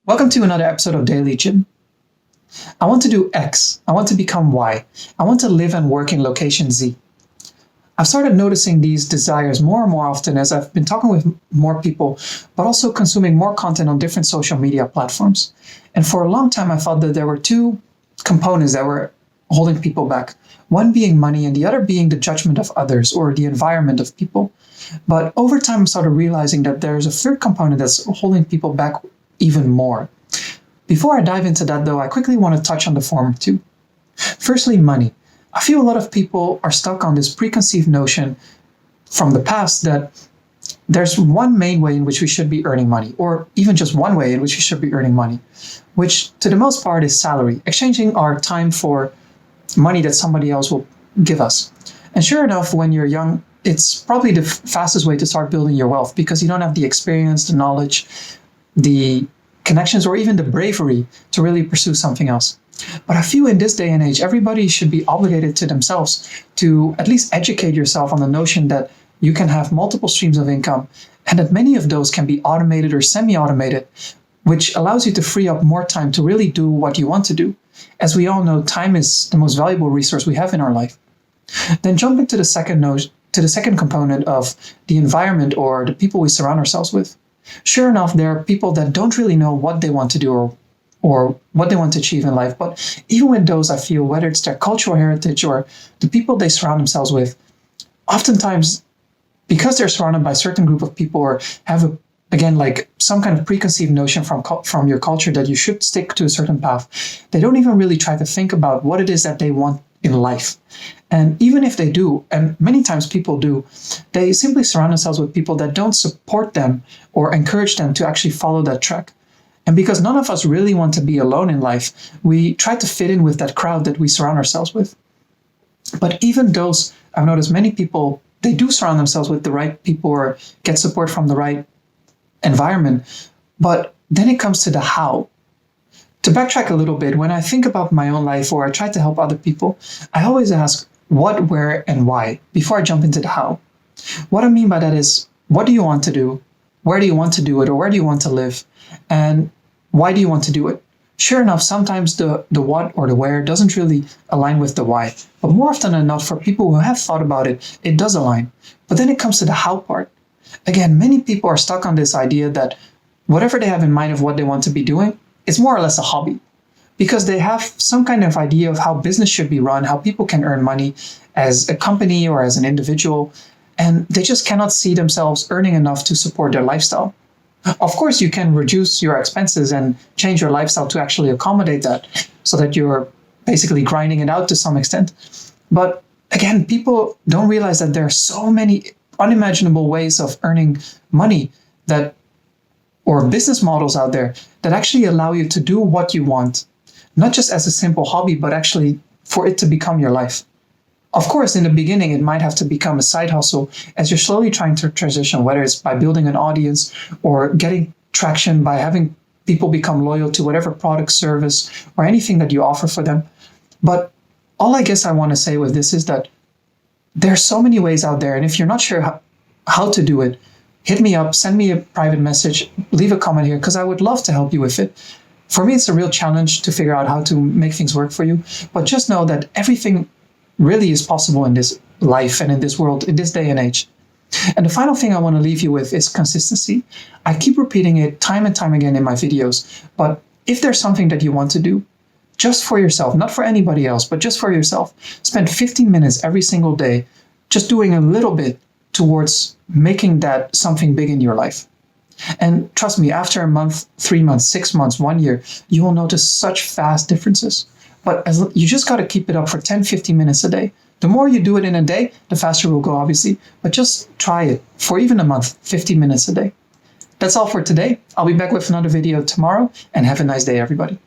Welcome to another episode of Daily Jim. I want to do X. I want to become Y. I want to live and work in location Z. I've started noticing these desires more and more often as I've been talking with more people, but also consuming more content on different social media platforms. And for a long time, I thought that there were two components that were holding people back. One being money and the other being the judgment of others or the environment of people. But over time, I started realizing that there's a third component that's holding people back even more. Before I dive into that though, I quickly want to touch on the former too. Firstly, money. I feel a lot of people are stuck on this preconceived notion from the past that there's one main way in which we should be earning money, or even just one way in which we should be earning money, which to the most part is salary, exchanging our time for money that somebody else will give us. And sure enough, when you're young, it's probably the fastest way to start building your wealth because you don't have the experience, the knowledge, the connections, or even the bravery to really pursue something else. But I feel in this day and age, everybody should be obligated to themselves to at least educate yourself on the notion that you can have multiple streams of income and that many of those can be automated or semi-automated, which allows you to free up more time to really do what you want to do. As we all know, time is the most valuable resource we have in our life. Then jumping to the second component of the environment or the people we surround ourselves with. Sure enough, there are people that don't really know what they want to do or what they want to achieve in life. But even with those, I feel whether it's their cultural heritage or the people they surround themselves with, oftentimes because they're surrounded by a certain group of people or have like some kind of preconceived notion from your culture that you should stick to a certain path, they don't even really try to think about what it is that they want in life. And even if they do, and many times people do, they simply surround themselves with people that don't support them or encourage them to actually follow that track. And because none of us really want to be alone in life, we try to fit in with that crowd that we surround ourselves with. But even those, I've noticed many people, they do surround themselves with the right people or get support from the right environment. But then it comes to the how. To backtrack a little bit, when I think about my own life or I try to help other people, I always ask what, where, and why before I jump into the how. What I mean by that is, what do you want to do? Where do you want to do it? Or where do you want to live? And why do you want to do it? Sure enough, sometimes the what or the where doesn't really align with the why. But more often than not, for people who have thought about it, it does align. But then it comes to the how part. Again, many people are stuck on this idea that whatever they have in mind of what they want to be doing, it's more or less a hobby because they have some kind of idea of how business should be run, how people can earn money as a company or as an individual, and they just cannot see themselves earning enough to support their lifestyle. Of course, you can reduce your expenses and change your lifestyle to actually accommodate that so that you're basically grinding it out to some extent. But again, people don't realize that there are so many unimaginable ways of earning money or business models out there that actually allow you to do what you want, not just as a simple hobby, but actually for it to become your life. Of course, in the beginning, it might have to become a side hustle as you're slowly trying to transition, whether it's by building an audience or getting traction by having people become loyal to whatever product, service, or anything that you offer for them. But all I guess I want to say with this is that there are so many ways out there. And if you're not sure how to do it, hit me up, send me a private message, leave a comment here, because I would love to help you with it. For me, it's a real challenge to figure out how to make things work for you. But just know that everything really is possible in this life and in this world, in this day and age. And the final thing I want to leave you with is consistency. I keep repeating it time and time again in my videos. But if there's something that you want to do, just for yourself, not for anybody else, but just for yourself, spend 15 minutes every single day just doing a little bit towards making that something big in your life. And trust me, after a month, 3 months, 6 months, 1 year, you will notice such fast differences. But you just got to keep it up for 10, 15 minutes a day. The more you do it in a day, the faster it will go, obviously. But just try it for even a month, 15 minutes a day. That's all for today. I'll be back with another video tomorrow, and have a nice day, everybody.